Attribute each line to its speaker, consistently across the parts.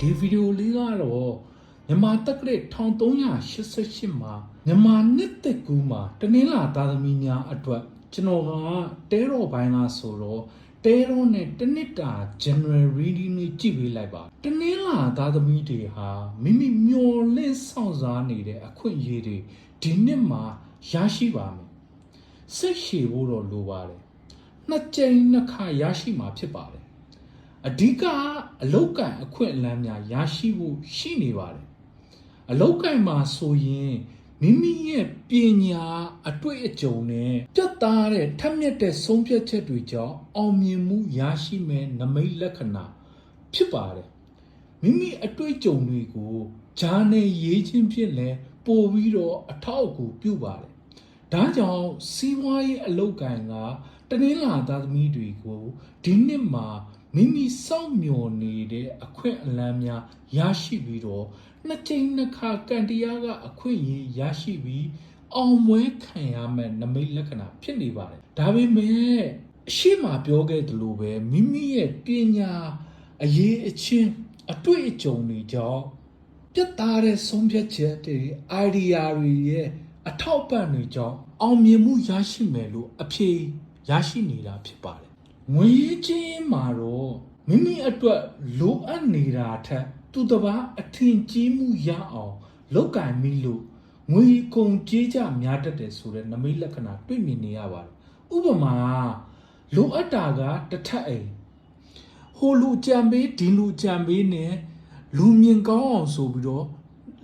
Speaker 1: ဒီဗီဒီယိုလေးကတော့မြန်မာတက္ကရာ1388မှာမြန်မာနှစ်သက်ကူးမှာတနင်္လာသားသမီးများအတွက်ကျွန်တော်ကတဲတော်ပိုင်းလားဆိုတော့တဲတော်နဲ့တနစ်တာ general reading လေးကြည့်ပေးလိုက်ပါတနင်္လာသားသမီးတွေဟာမိမိမျော်လင့်ဆောင်စားနေတဲ့အခွင့်အရေးတွေဒီနှစ်မှာရရှိပါမယ်စိတ်ရှည်ဖို့တော့လိုပါတယ်နှစ်ကြိမ်နှစ်ခါရရှိမှာဖြစ်ပါတယ်အဓိကအလောက်ကန်အခွင့်အလမ်းများရရှိဖို့ရှိနေပါတယ်အလောက်ကန်မှာဆိုရင်မိမိရဲ့ပညာအတွေ့အကြုံနဲ့ပြတ်သားတဲ့ထက်မြက်တဲ့ဆုံးဖြတ်ချက်တွေကြောင့်အောင်မြင်မှုရရှိမဲ့နမိတ်လက္ခဏာဖြစ်ပါတယ်မိမိအတွေ့အကြုံတွေကိုဂျာနယ်ရေးခြင်းဖြင့်လည်းပို့ပြီးတော့အထောက်အကူပြုပါတယ်ဒါကြောင့်စီးပွားရေးအလောက်ကန်ကတနင်္လာသားသမီးတွေကိုဒီနှစ်မှာမိမိစောင့်မျှော်နေတဲ့အခွင့်အလမ်းများရရှိပြီးတော့နှစ်ကြိမ်နှစ်ခါကံတရားကအခွင့်အရေးရရှိပြီးအောင်ပွဲခံရမယ့်နမိတ်လက္ခဏာဖြစ်နေပါတယ်ဒါပေမဲ့အရှိမပြောခဲ့သလိုပဲမိမိရဲ့ပညာအရေးအချင်းအတွေ့အကြုံတွေကြောင့်ပြတ်သားတဲ့ဆုံးဖြတ်ချက်တွေ idea တွေရဲ့အထောက်ပံ့တွေကြောင့်အောင်မြင်မှုရရှိမယ်လို့အဖြေရရှိနေတာဖြစ်ပါတယ်ငွေချင်းမှာတော့မိမိအတွက်လိုအပ်နေတာထက်သူတစ်ပါးအထင်ကြီးမှုရအောင်လုပ်ကင်မိလို့ငွေကုန်ကြေးကြများတတ်တယ်ဆိုတဲ့နမိတ်လက္ခဏာတွေ့မြင်နေရပါတယ်ဥပမာလိုအပ်တာကတစ်ထပ်အိမ်ဟိုလူကြံပေးဒီလူကြံပေးနဲ့လူမြင်ကောင်းအောင်ဆိုပြီးတော့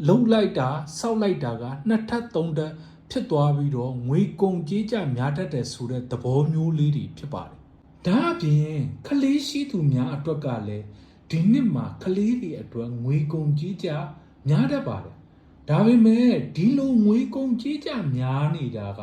Speaker 1: လှုပ်လိုက်တာစောက်လိုက်တာကနှစ်ထပ်သုံးထပ်ဖြစ်သွားပြီးတော့ငွေကုန်ကြေးကြများတတ်တယ်ဆိုတဲ့သဘောမျိုးလေးတွေဖြစ်ပါတယ်ဒါအပြင်ကလေးရှိသူများအတွက်ကလည်းဒီနှစ်မှာကလေးတွေအတွက်ငွေကုန်ကြေးကြများတတ်ပါတယ်ဒါပေမဲ့ဒီလိုငွေကုန်ကြေးကြများနေတာက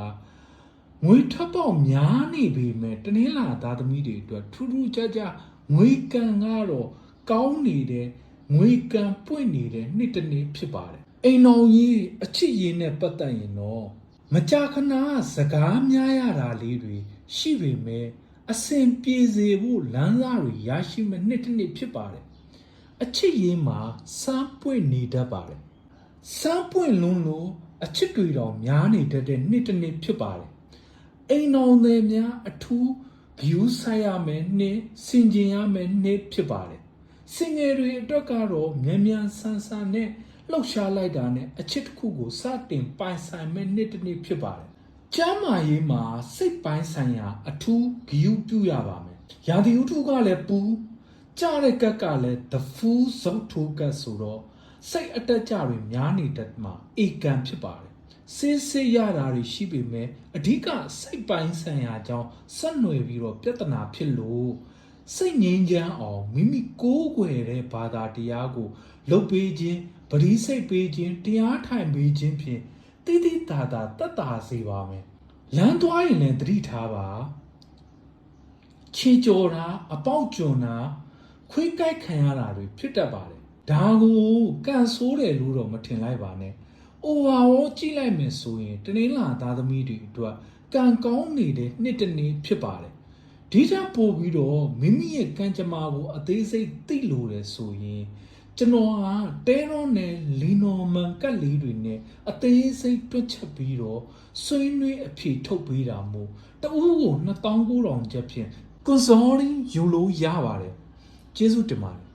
Speaker 1: ငွေထပ်ပေါက်များနေပေမဲ့တနင်္လာသားသမီးတွေအတွက်ထူးထူးခြားခြားငွေကံကတော့ကောင်းနေတဲ့ငွေကံပွင့်နေတဲ့နှစ်တစ်နေ့ဖြစ်ပါတယ်အိမ်တော်ကြီးအချစ်ရေးနဲ့ပတ်သက်ရင်တော့မကြာခဏစကားများရတာလေးတွေရှိပေမဲ့အစဉ်ပြေစေဖို့လမ်းစာတွေရရှိမဲ့နှစ်တစ်နေ့ဖြစ်ပါတယ်အချစ်ရေးမှာစမ်းပွင့်နေတတ်ပါတယ်စမ်းပွင့်လုံးလို့အချစ်တွေတော်များနေတတ်တဲ့နှစ်တစ်နေ့ဖြစ်ပါတယ်အိမ်တော်တွေများအထူးဂယူးဆိုင်ရမယ်နှစ်စင်ကျင်ရမယ်နှစ်ဖြစ်ပါတယ်စင်ငယ်တွေအတွက်ကတော့မြန်မြန်ဆန်းဆန်းနဲ့လှုပ်ရှားလိုက်တာနဲ့အချစ်တစ်ခုကိုစတင်ပိုင်ဆိုင်မဲ့နှစ်တစ်နေ့ဖြစ်ပါတယ်ကျမ်းမာရေးမှာစိတ်ပိုင်းဆိုင်ရာအထူးဂရုပြုရပါမယ်။ရာသီဥတုကလည်းပူကြတဲ့ကက်ကလည်း the full ဇုတ်ထိုးကက်ဆိုတော့စိတ်အတက်ကြတွေများနေတတ်မှာအေကံဖြစ်ပါတယ်။ဆေးရတာတွေရှိပေမဲ့အဓိကစိတ်ပိုင်းဆိုင်ရာကြောင့်ဆက်နွယ်ပြီးတော့ပြဿနာဖြစ်လို့စိတ်ငြိမ်းချမ်းအောင်မိမိကိုးကွယ်တဲ့ဘာသာတရားကိုလုပ်ပေးခြင်းပရိစိတ်ပေးခြင်းတရားထိုင်ပေးခြင်းဖြင့်တိတိတာတာတက်တာစေပါမယ်လမ်းသွားရင်လည်းသတိထားပါချီကြော်တာအပေါက်ကျွန်းတာခွေးကိုက်ခံရတာတွေဖြစ်တတ်ပါတယ်ဒါကိုကန်ဆိုးတယ်လို့တော့မထင်လိုက်ပါနဲ့overall ကြည့်လိုက်မယ်ဆိုရင်တနင်္လာသားသမီးတွေအတွက်ကံကောင်းနေတဲ့နှစ်တစ်နေ့ဖြစ်ပါတယ်ဒီထက်ပိုပြီးတော့မိမိရဲ့ကံကြမ္မာကိုအသေးစိတ်သိလို့တယ်ဆိုရင်ကျွန်တော်ကတဲရောနဲ့လီနော်မန်ကတ်လေးတွေနဲ့အသေးစိတ်တွက်ချက်ပြီးတော့ဆွေးနွေးအဖြေထုတ်ပေးတာမို့တဦးကို2900ကျပ်ဖြင့်ကွန်စော်ရီယူလို့ရပါတယ်ကျေးဇူးတင်ပါတယ်